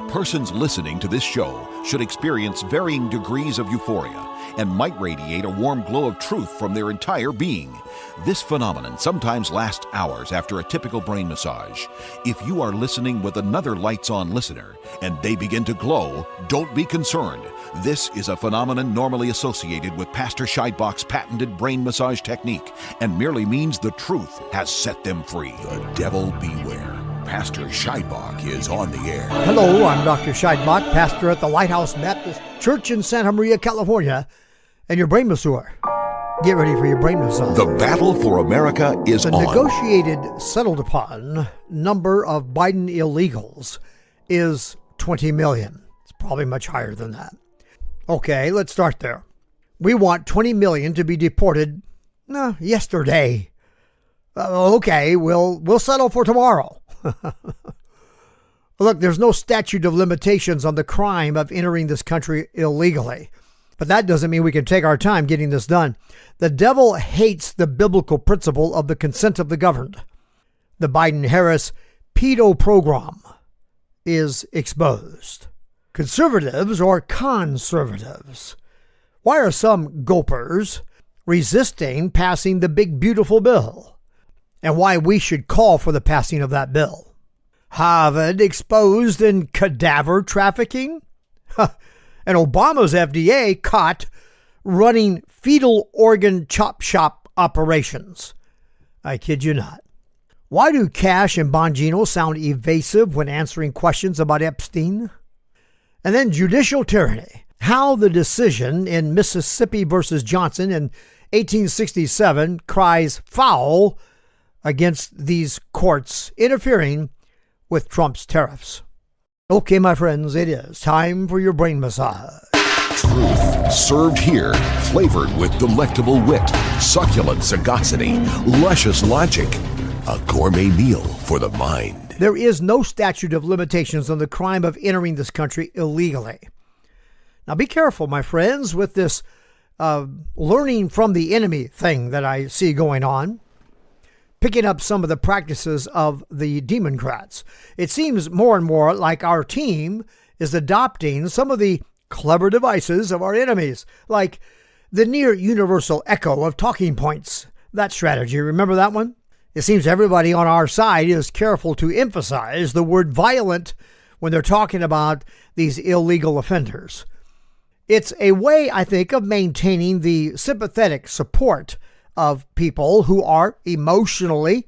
Persons listening to this show should experience varying degrees of euphoria and might radiate a warm glow of truth from their entire being. This phenomenon sometimes lasts hours after a typical brain massage. If you are listening with another lights-on listener and they begin to glow, don't be concerned. This is a phenomenon normally associated with Pastor Scheidbach's patented brain massage technique and merely means the truth has set them free. The devil beware. Pastor Scheidbach is on the air. Hello, I'm Dr. Scheidbach, pastor at the Lighthouse Baptist Church in Santa Maria, California, and your brain masseur. Get ready for your brain massage. The battle for America is on. The negotiated, settled upon number of Biden illegals is 20 million. It's probably much higher than that. Okay, let's start there. We want 20 million to be deported yesterday. Okay, we'll settle for tomorrow. Look, there's no statute of limitations on the crime of entering this country illegally. But that doesn't mean we can take our time getting this done. The devil hates the biblical principle of the consent of the governed. The Biden-Harris Pedoprogrom is exposed. Conservatives or conservatives? Why are some gulpers resisting passing the big beautiful bill? And why we should call for the passing of that bill? Harvard exposed in cadaver trafficking? And Obama's FDA caught running fetal organ chop shop operations. I kid you not. Why do Cash and Bongino sound evasive when answering questions about Epstein? And then judicial tyranny. How the decision in Mississippi versus Johnson in 1867 cries foul against these courts interfering with Trump's tariffs. Okay, my friends, it is time for your brain massage. Truth served here, flavored with delectable wit, succulent sagacity, luscious logic. A gourmet meal for the mind. There is no statute of limitations on the crime of entering this country illegally. Now be careful, my friends, with this learning from the enemy thing that I see going on. Picking up some of the practices of the Democrats. It seems more and more like our team is adopting some of the clever devices of our enemies, like the near universal echo of talking points. That strategy, remember that one? It seems everybody on our side is careful to emphasize the word violent when they're talking about these illegal offenders. It's a way, I think, of maintaining the sympathetic support of people who are emotionally,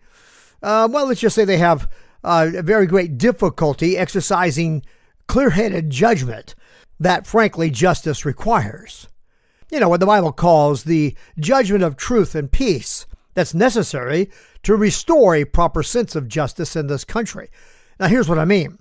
let's just say they have very great difficulty exercising clear-headed judgment that, frankly, justice requires. You know, what the Bible calls the judgment of truth and peace that's necessary to restore a proper sense of justice in this country. Now, here's what I mean.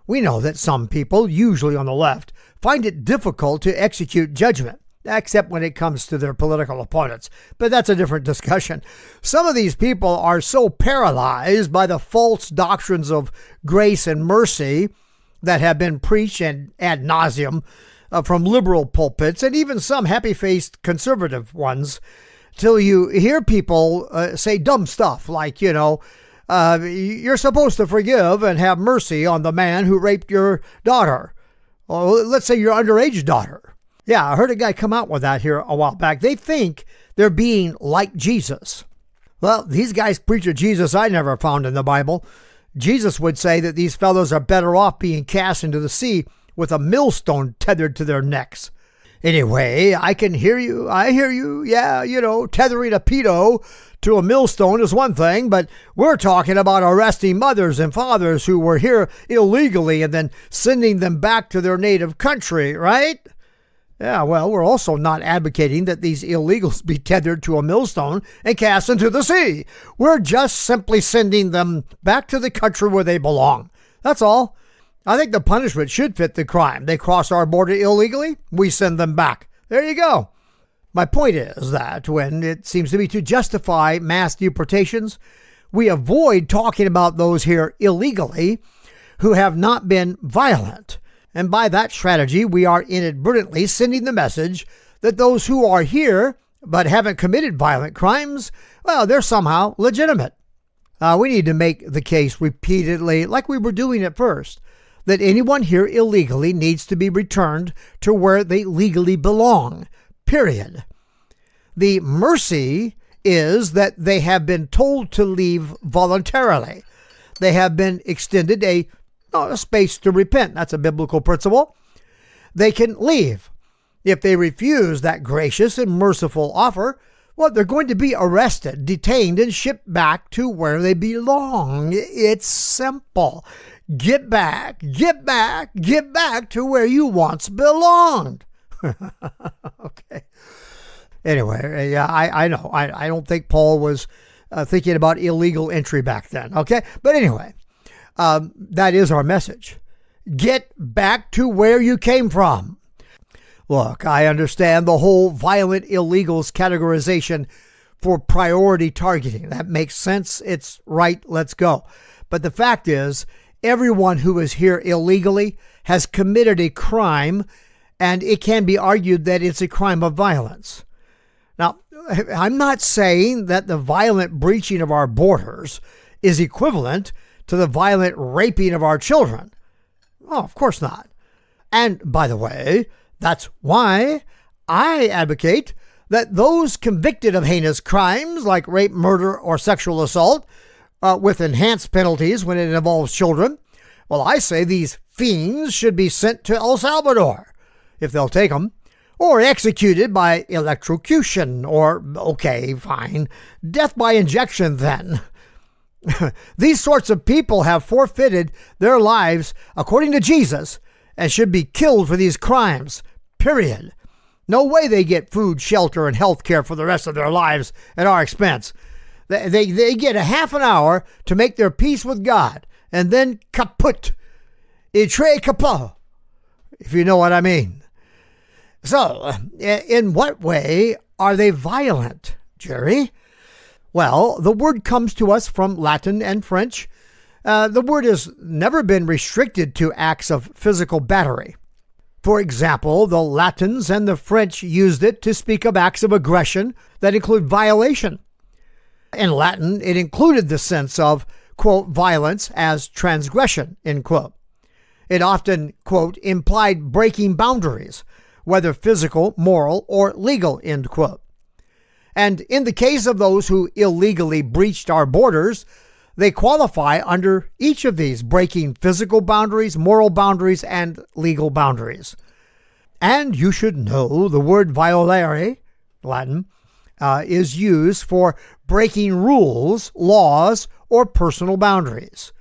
We know that some people, usually on the left, find it difficult to execute judgment, except when it comes to their political opponents. But that's a different discussion. Some of these people are so paralyzed by the false doctrines of grace and mercy that have been preached ad nauseum from liberal pulpits and even some happy-faced conservative ones, till you hear people say dumb stuff like, you're supposed to forgive and have mercy on the man who raped your daughter. Or let's say your underage daughter. Yeah, I heard a guy come out with that here a while back. They think they're being like Jesus. Well, these guys preach a Jesus I never found in the Bible. Jesus would say that these fellows are better off being cast into the sea with a millstone tethered to their necks. Anyway, I can hear you. I hear you. Yeah, tethering a pedo to a millstone is one thing, but we're talking about arresting mothers and fathers who were here illegally and then sending them back to their native country, right? Yeah, well, we're also not advocating that these illegals be tethered to a millstone and cast into the sea. We're just simply sending them back to the country where they belong. That's all. I think the punishment should fit the crime. They cross our border illegally, we send them back. There you go. My point is that when it seems to be to justify mass deportations, we avoid talking about those here illegally who have not been violent. And by that strategy, we are inadvertently sending the message that those who are here but haven't committed violent crimes, well, they're somehow legitimate. We need to make the case repeatedly, like we were doing at first, that anyone here illegally needs to be returned to where they legally belong, period. The mercy is that they have been told to leave voluntarily. They have been extended a space to repent. That's a biblical principle. They can leave. If they refuse that gracious and merciful offer, well, they're going to be arrested, detained, and shipped back to where they belong. It's simple. Get back to where you once belonged. Okay. Anyway, yeah, I know. I don't think Paul was thinking about illegal entry back then. Okay. But anyway, that is our message. Get back to where you came from. Look, I understand the whole violent illegals categorization for priority targeting. That makes sense. It's right. Let's go. But the fact is, everyone who is here illegally has committed a crime, and it can be argued that it's a crime of violence. Now, I'm not saying that the violent breaching of our borders is equivalent to the violent raping of our children. Oh, of course not. And by the way, that's why I advocate that those convicted of heinous crimes like rape, murder, or sexual assault, with enhanced penalties when it involves children, well, I say these fiends should be sent to El Salvador, if they'll take them, or executed by electrocution, or, okay, fine, death by injection then. These sorts of people have forfeited their lives according to Jesus and should be killed for these crimes, period. No way they get food, shelter, and health care for the rest of their lives at our expense. They get a half an hour to make their peace with God, and then kaput, très capot, if you know what I mean. So, in what way are they violent, Jerry? Well, the word comes to us from Latin and French. The word has never been restricted to acts of physical battery. For example, the Latins and the French used it to speak of acts of aggression that include violation. In Latin, it included the sense of, quote, violence as transgression, end quote. It often, quote, implied breaking boundaries, whether physical, moral, or legal, end quote. And in the case of those who illegally breached our borders, they qualify under each of these, breaking physical boundaries, moral boundaries, and legal boundaries. And you should know the word violare, Latin, is used for breaking rules, laws, or personal boundaries.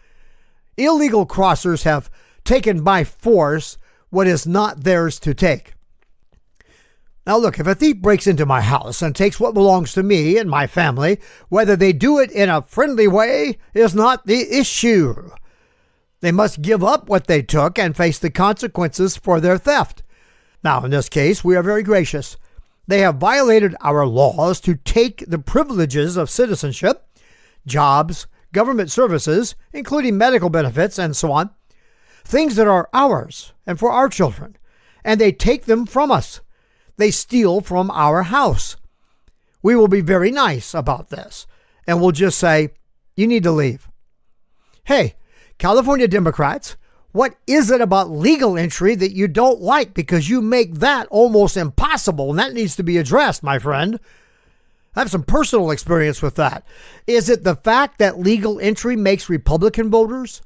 Illegal crossers have taken by force what is not theirs to take. Now look, if a thief breaks into my house and takes what belongs to me and my family, whether they do it in a friendly way is not the issue. They must give up what they took and face the consequences for their theft. Now, in this case, we are very gracious. They have violated our laws to take the privileges of citizenship, jobs, government services, including medical benefits and so on, things that are ours and for our children, and they take them from us. They steal from our house. We will be very nice about this, and we'll just say, you need to leave. Hey, California Democrats, what is it about legal entry that you don't like? Because you make that almost impossible, and that needs to be addressed, my friend. I have some personal experience with that. Is it the fact that legal entry makes Republican voters?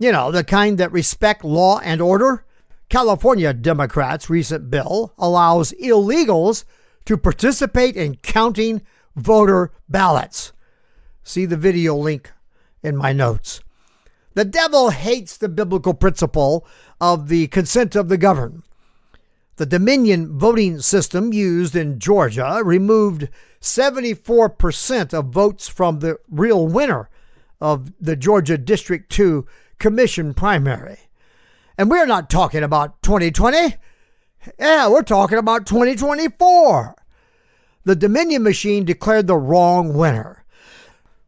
You know, the kind that respect law and order? California Democrats' recent bill allows illegals to participate in counting voter ballots. See the video link in my notes. The devil hates the biblical principle of the consent of the governed. The Dominion voting system used in Georgia removed 74% of votes from the real winner of the Georgia District 2 Commission primary. And we're not talking about 2020. Yeah, we're talking about 2024. The Dominion machine declared the wrong winner.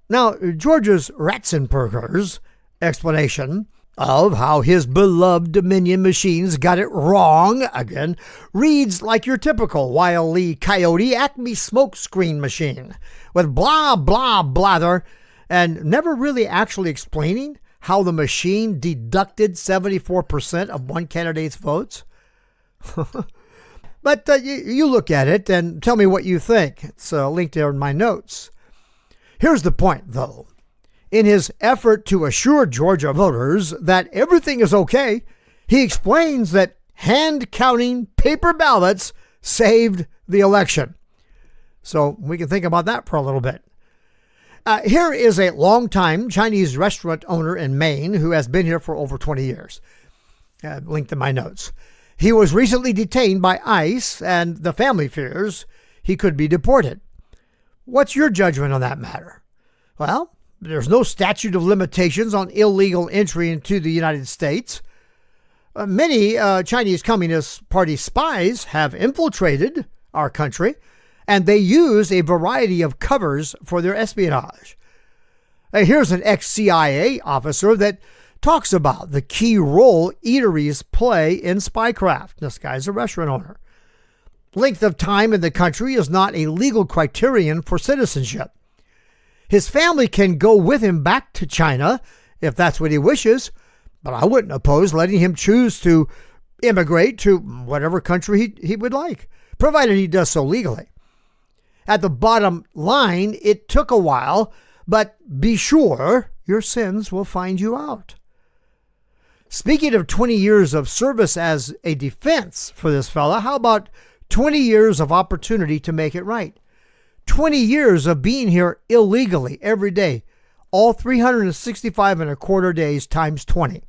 Now, Georgia's Ratzenberger's explanation of how his beloved Dominion machines got it wrong, again, reads like your typical Wile E. Coyote Acme smokescreen machine, with blah, blah, blather, and never really actually explaining how the machine deducted 74% of one candidate's votes? But you look at it and tell me what you think. It's linked there in my notes. Here's the point, though. In his effort to assure Georgia voters that everything is okay, he explains that hand-counting paper ballots saved the election. So we can think about that for a little bit. Here is a longtime Chinese restaurant owner in Maine who has been here for over 20 years. Linked in my notes. He was recently detained by ICE, and the family fears he could be deported. What's your judgment on that matter? Well, there's no statute of limitations on illegal entry into the United States. Many Chinese Communist Party spies have infiltrated our country, and they use a variety of covers for their espionage. Here's an ex-CIA officer that talks about the key role eateries play in spycraft. This guy's a restaurant owner. Length of time in the country is not a legal criterion for citizenship. His family can go with him back to China if that's what he wishes, but I wouldn't oppose letting him choose to immigrate to whatever country he would like, provided he does so legally. At the bottom line, it took a while, but be sure your sins will find you out. Speaking of 20 years of service as a defense for this fella, how about 20 years of opportunity to make it right? 20 years of being here illegally every day, all 365 and a quarter days times 20.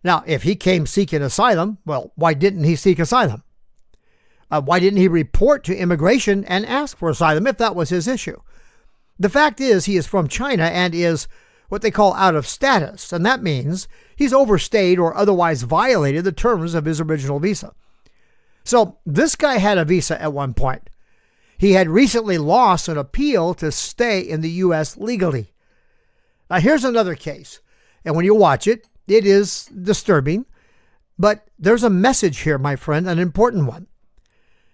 Now, if he came seeking asylum, well, why didn't he seek asylum? Why didn't he report to immigration and ask for asylum if that was his issue? The fact is he is from China and is what they call out of status, and that means he's overstayed or otherwise violated the terms of his original visa. So this guy had a visa at one point. He had recently lost an appeal to stay in the U.S. legally. Now here's another case, and when you watch it, it is disturbing, but there's a message here, my friend, an important one.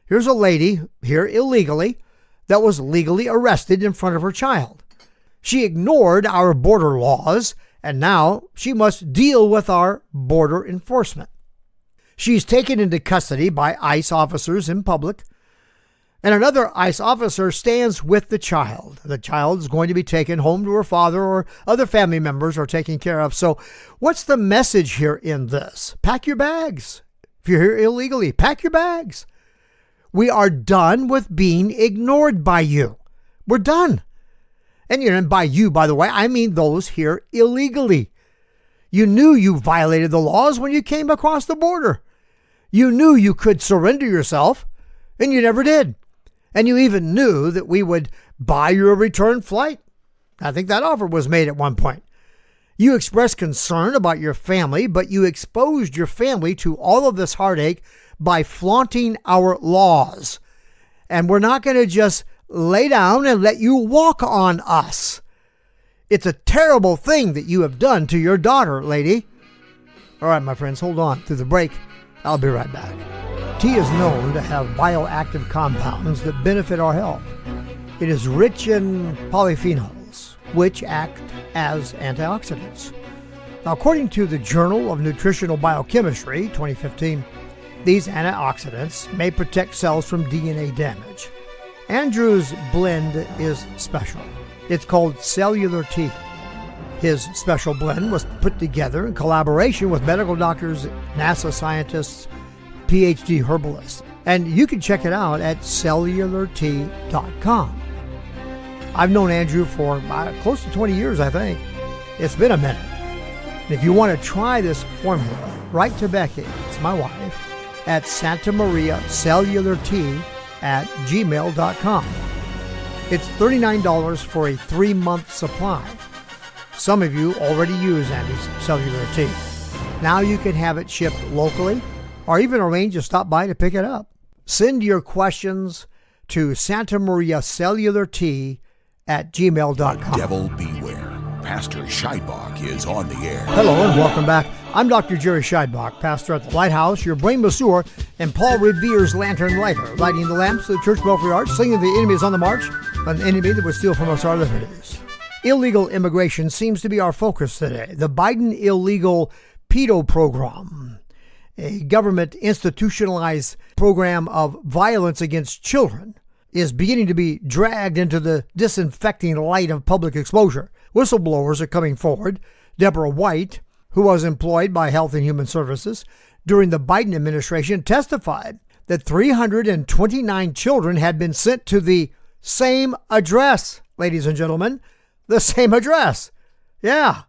Here's a lady here illegally that was legally arrested in front of her child. She ignored our border laws, and now she must deal with our border enforcement. She's taken into custody by ICE officers in public, and another ICE officer stands with the child. The child is going to be taken home to her father, or other family members are taken care of. So what's the message here in this? Pack your bags. If you're here illegally, pack your bags. We are done with being ignored by you. We're done. And by you, by the way, I mean those here illegally. You knew you violated the laws when you came across the border. You knew you could surrender yourself, and you never did. And you even knew that we would buy you a return flight. I think that offer was made at one point. You expressed concern about your family, but you exposed your family to all of this heartache by flaunting our laws. And we're not going to just lay down and let you walk on us. It's a terrible thing that you have done to your daughter, lady. All right, my friends, hold on through the break. I'll be right back. Tea is known to have bioactive compounds that benefit our health. It is rich in polyphenols, which act as antioxidants. Now, according to the Journal of Nutritional Biochemistry, 2015, these antioxidants may protect cells from DNA damage. Andrew's blend is special. It's called Cellular Tea. His special blend was put together in collaboration with medical doctors, NASA scientists, PhD herbalists, and you can check it out at cellulartea.com. I've known Andrew for close to 20 years, I think. It's been a minute. And if you want to try this formula, write to Becky, it's my wife, at santamariacellulartea@gmail.com. It's $39 for a 3-month supply. Some of you already use Andy's cellular tea. Now you can have it shipped locally or even arrange to stop by to pick it up. Send your questions to santamariacellulartea@gmail.com. Devil beware. Pastor Scheidbach is on the air. Hello and welcome back. I'm Dr. Jerry Scheidbach, pastor at the Lighthouse, your brain masseur, and Paul Revere's lantern lighter, lighting the lamps of the church belfry arch, singing the enemy is on the march, an enemy that would steal from us our liberties. Illegal immigration seems to be our focus today. The Biden illegal Pedoprogrom, a government institutionalized program of violence against children, is beginning to be dragged into the disinfecting light of public exposure. Whistleblowers are coming forward. Deborah White, who was employed by Health and Human Services during the Biden administration, testified that 329 children had been sent to the same address, ladies and gentlemen, the same address. Yeah.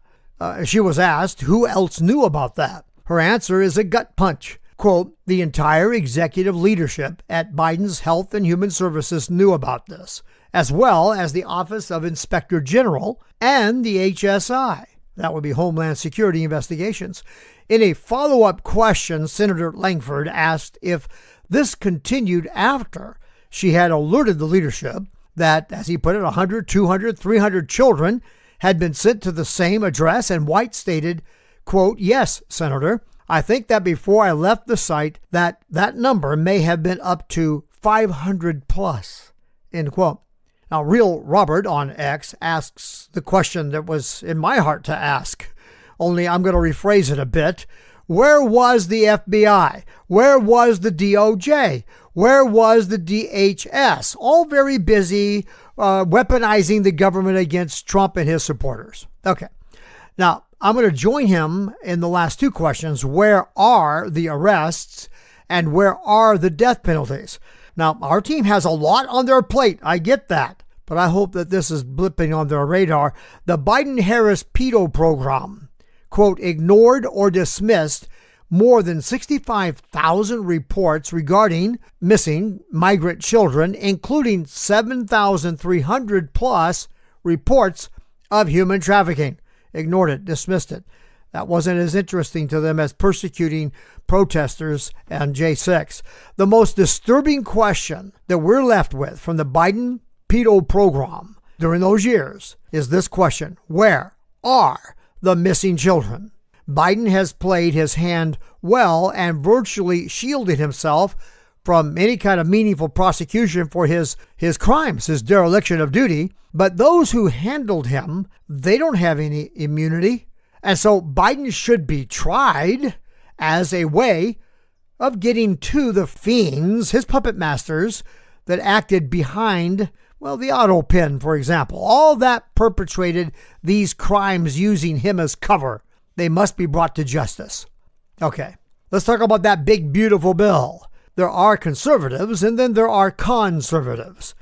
She was asked who else knew about that. Her answer is a gut punch. Quote, the entire executive leadership at Biden's Health and Human Services knew about this, as well as the Office of Inspector General and the HSI. That would be Homeland Security Investigations. In a follow-up question, Senator Langford asked if this continued after she had alerted the leadership that, as he put it, 100, 200, 300 children had been sent to the same address, and White stated, quote, yes, Senator, I think that before I left the site that number may have been up to 500 plus, end quote. Now, Real Robert on X asks the question that was in my heart to ask, only I'm going to rephrase it a bit. Where was the FBI? Where was the DOJ? Where was the DHS? All very busy weaponizing the government against Trump and his supporters. Okay. Now, I'm going to join him in the last two questions. Where are the arrests and where are the death penalties? Now, our team has a lot on their plate. I get that. But I hope that this is blipping on their radar. The Biden-Harris Pedoprogram, quote, ignored or dismissed more than 65,000 reports regarding missing migrant children, including 7,300 plus reports of human trafficking. Ignored it, dismissed it. That wasn't as interesting to them as persecuting protesters and J6. The most disturbing question that we're left with from the Biden Pedoprogram during those years is this question: where are the missing children? Biden has played his hand well and virtually shielded himself from any kind of meaningful prosecution for his crimes, his dereliction of duty. But those who handled him, they don't have any immunity. And so Biden should be tried as a way of getting to the fiends, his puppet masters, that acted behind, well, the auto pen, for example. All that perpetrated these crimes using him as cover. They must be brought to justice. Okay, let's talk about that big, beautiful bill. There are conservatives and then there are conservatives.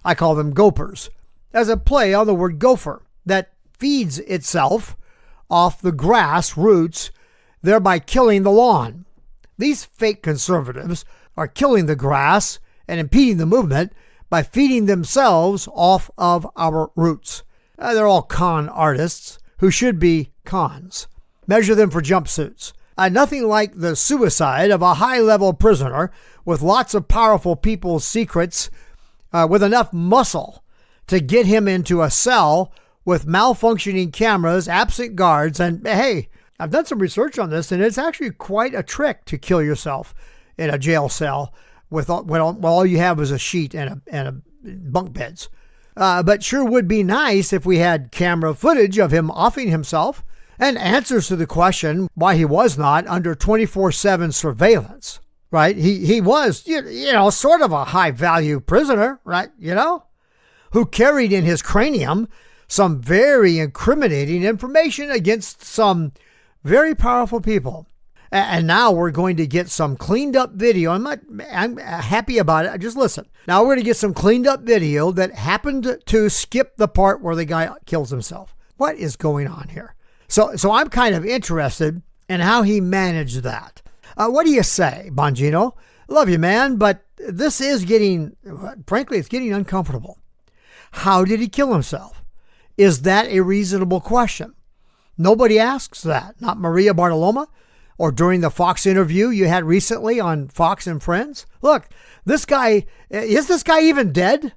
I call them gopers, as a play on the word gopher that feeds itself off the grass roots, thereby killing the lawn. These fake conservatives are killing the grass and impeding the movement by feeding themselves off of our roots. They're all con artists who should be cons. Measure them for jumpsuits. Nothing like the suicide of a high-level prisoner with lots of powerful people's secrets, with enough muscle to get him into a cell with malfunctioning cameras, absent guards, and hey, I've done some research on this, and it's actually quite a trick to kill yourself in a jail cell with all you have is a sheet and a bunk beds. But sure would be nice if we had camera footage of him offing himself and answers to the question why he was not under 24/7 surveillance, right? He was, sort of a high-value prisoner, right? Who carried in his cranium some very incriminating information against some very powerful people. And now we're going to get some cleaned up video. I'm happy about it. Just listen. Now we're going to get some cleaned up video that happened to skip the part where the guy kills himself. What is going on here? So I'm kind of interested in how he managed that. What do you say, Bongino? Love you, man, but this is frankly, it's getting uncomfortable. How did he kill himself? Is that a reasonable question? Nobody asks that. Not Maria Bartoloma or during the Fox interview you had recently on Fox and Friends. Look, is this guy even dead?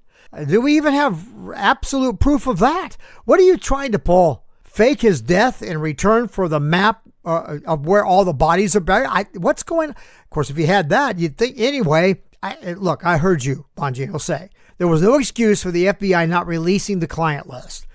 Do we even have absolute proof of that? What are you trying to pull? Fake his death in return for the map of where all the bodies are buried? What's going on? Of course, if you had that, you'd think anyway. I heard you, Bongino, say there was no excuse for the FBI not releasing the client list.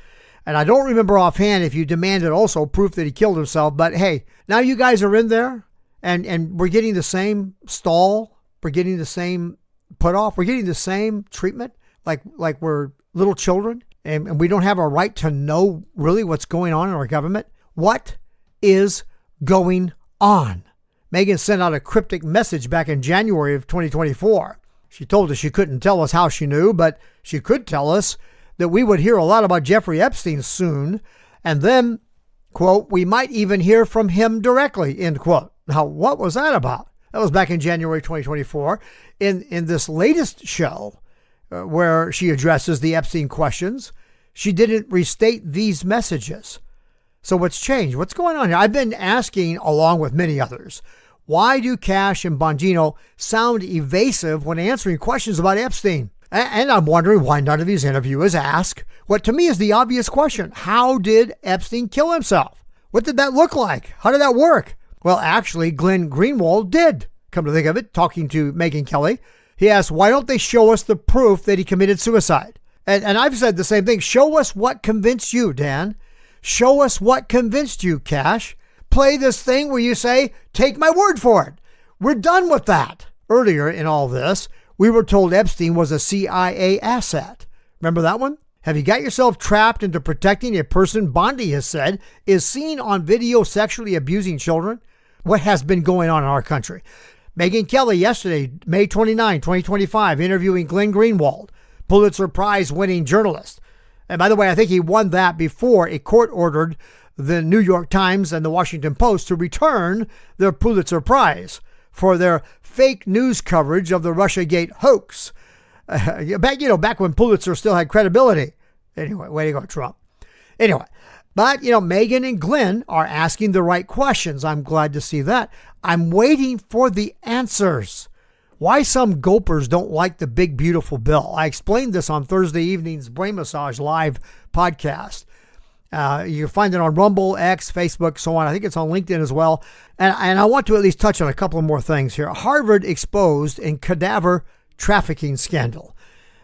And I don't remember offhand if you demanded also proof that he killed himself. But hey, now you guys are in there and we're getting the same stall. We're getting the same put off. We're getting the same treatment like we're little children. And we don't have a right to know really what's going on in our government. What is going on? Meghan sent out a cryptic message back in January of 2024. She told us she couldn't tell us how she knew, but she could tell us that we would hear a lot about Jeffrey Epstein soon. And then, quote, we might even hear from him directly, end quote. Now, what was that about? That was back in January 2024. In this latest show, where she addresses the Epstein questions, she didn't restate these messages. So what's changed? What's going on here? I've been asking, along with many others, why do Cash and Bongino sound evasive when answering questions about Epstein? And I'm wondering why none of these interviewers ask what to me is the obvious question. How did Epstein kill himself? What did that look like? How did that work? Well, actually, Glenn Greenwald did, come to think of it, talking to Megyn Kelly. He asked, why don't they show us the proof that he committed suicide? And I've said the same thing. Show us what convinced you, Dan. Show us what convinced you, Cash. Play this thing where you say, take my word for it. We're done with that. Earlier in all this, we were told Epstein was a CIA asset. Remember that one? Have you got yourself trapped into protecting a person Bondi has said is seen on video sexually abusing children? What has been going on in our country? Megyn Kelly yesterday, May 29, 2025, interviewing Glenn Greenwald, Pulitzer Prize winning journalist. And by the way, I think he won that before a court ordered the New York Times and the Washington Post to return their Pulitzer Prize for their fake news coverage of the Russiagate hoax. Back when Pulitzer still had credibility. Anyway, way to go, Trump. Anyway, but, Megyn and Glenn are asking the right questions. I'm glad to see that. I'm waiting for the answers. Why some gulpers don't like the big, beautiful bill. I explained this on Thursday evening's Brain Massage Live podcast. You can find it on Rumble, X, Facebook, so on. I think it's on LinkedIn as well. And I want to at least touch on a couple of more things here. Harvard exposed in cadaver trafficking scandal.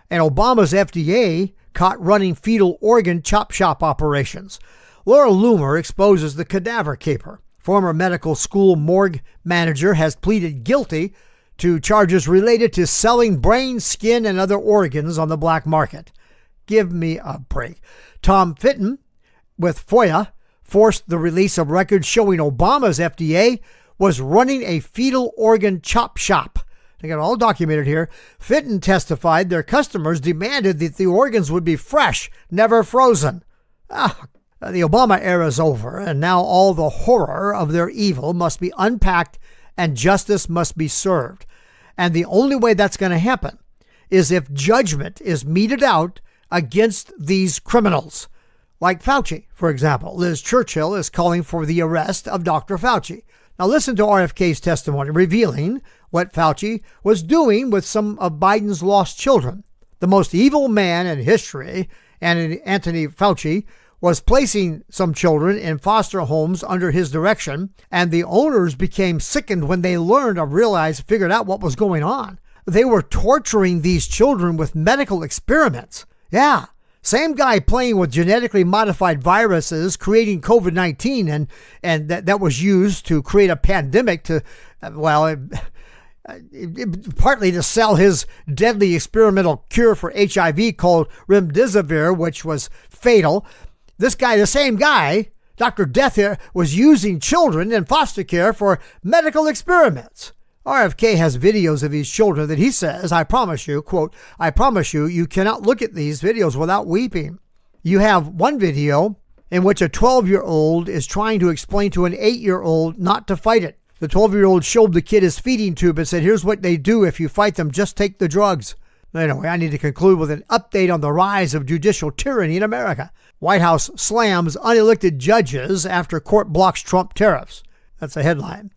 And Obama's FDA caught running fetal organ chop shop operations. Laura Loomer exposes the cadaver caper. Former medical school morgue manager has pleaded guilty to charges related to selling brain, skin, and other organs on the black market. Give me a break. Tom Fitton, with FOIA, forced the release of records showing Obama's FDA was running a fetal organ chop shop. They got it all documented here. Fitton testified their customers demanded that the organs would be fresh, never frozen. The Obama era is over, and now all the horror of their evil must be unpacked and justice must be served. And the only way that's going to happen is if judgment is meted out against these criminals. Like Fauci, for example. Liz Churchill is calling for the arrest of Dr. Fauci. Now listen to RFK's testimony revealing what Fauci was doing with some of Biden's lost children. The most evil man in history, Anthony Fauci, was placing some children in foster homes under his direction, and the owners became sickened when they figured out what was going on. They were torturing these children with medical experiments. Yeah, same guy playing with genetically modified viruses, creating COVID-19, and that was used to create a pandemic partly to sell his deadly experimental cure for HIV called remdesivir, which was fatal. This guy, the same guy, Dr. Death here, was using children in foster care for medical experiments. RFK has videos of these children that he says, I promise you, quote, I promise you, you cannot look at these videos without weeping. You have one video in which a 12-year-old is trying to explain to an 8-year-old not to fight it. The 12-year-old showed the kid his feeding tube and said, here's what they do if you fight them, just take the drugs. Anyway, I need to conclude with an update on the rise of judicial tyranny in America. White House slams unelected judges after court blocks Trump tariffs. That's a headline.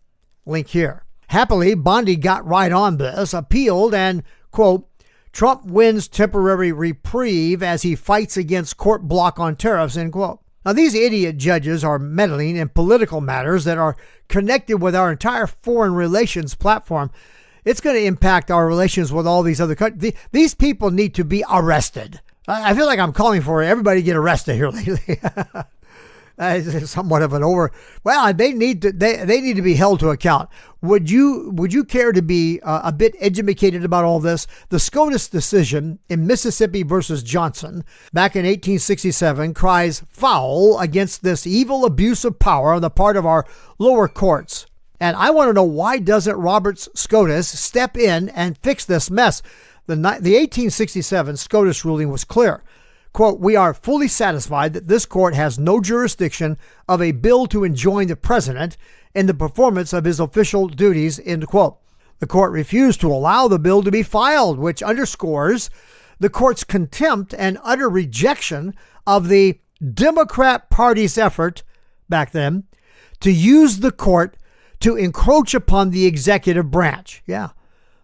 Link here. Happily, Bondi got right on this, appealed, and, quote, Trump wins temporary reprieve as he fights against court block on tariffs, end quote. Now, these idiot judges are meddling in political matters that are connected with our entire foreign relations platform. It's going to impact our relations with all these other countries. These people need to be arrested. I feel like I'm calling for everybody to get arrested here lately. It's somewhat of an well, they need to be held to account. Would you care to be a bit educated about all this? The SCOTUS decision in Mississippi versus Johnson back in 1867 cries foul against this evil abuse of power on the part of our lower courts. And I want to know, why doesn't Roberts SCOTUS step in and fix this mess? The 1867 SCOTUS ruling was clear. Quote, "We are fully satisfied that this court has no jurisdiction of a bill to enjoin the president in the performance of his official duties," end quote. The court refused to allow the bill to be filed, which underscores the court's contempt and utter rejection of the Democrat Party's effort back then to use the court to encroach upon the executive branch. Yeah.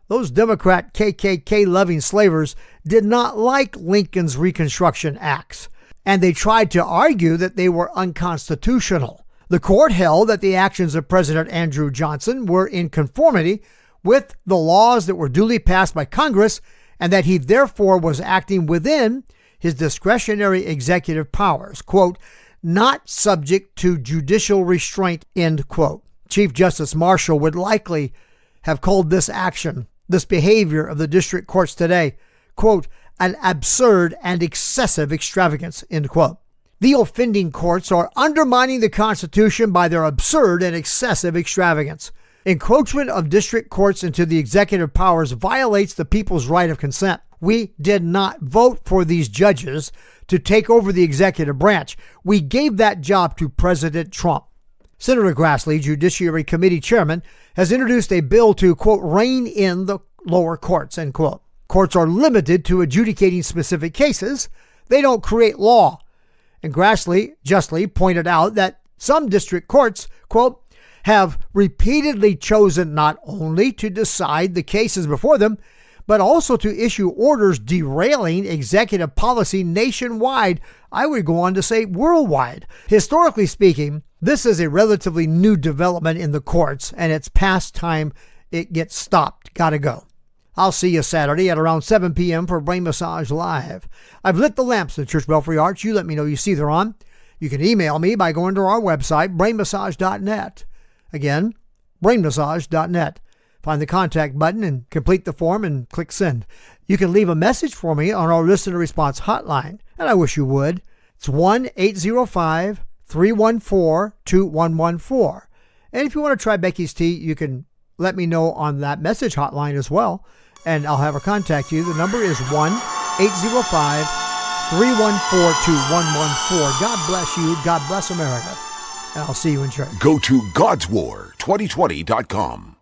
Those Democrat KKK-loving slavers did not like Lincoln's Reconstruction Acts, and they tried to argue that they were unconstitutional. The court held that the actions of President Andrew Johnson were in conformity with the laws that were duly passed by Congress, and that he therefore was acting within his discretionary executive powers, quote, "not subject to judicial restraint," end quote. Chief Justice Marshall would likely have called this action, this behavior of the district courts today, quote, "an absurd and excessive extravagance," end quote. The offending courts are undermining the Constitution by their absurd and excessive extravagance. Encroachment of district courts into the executive powers violates the people's right of consent. We did not vote for these judges to take over the executive branch. We gave that job to President Trump. Senator Grassley, Judiciary Committee Chairman, has introduced a bill to, quote, "rein in the lower courts," end quote. Courts are limited to adjudicating specific cases. They don't create law. And Grassley justly pointed out that some district courts, quote, "have repeatedly chosen not only to decide the cases before them, but also to issue orders derailing executive policy nationwide." I would go on to say worldwide. Historically speaking, this is a relatively new development in the courts, and it's past time it gets stopped. Gotta go. I'll see you Saturday at around 7 p.m. for Brain Massage Live. I've lit the lamps in Church Belfry Arch. You let me know you see they're on. You can email me by going to our website, brainmassage.net. Again, brainmassage.net. Find the contact button and complete the form and click send. You can leave a message for me on our listener response hotline, and I wish you would. It's 1-805-314-2114. And if you want to try Becky's Tea, you can let me know on that message hotline as well, and I'll have her contact you. The number is 1-805-314-2114. God bless you. God bless America. And I'll see you in church. Go to GodsWar2020.com.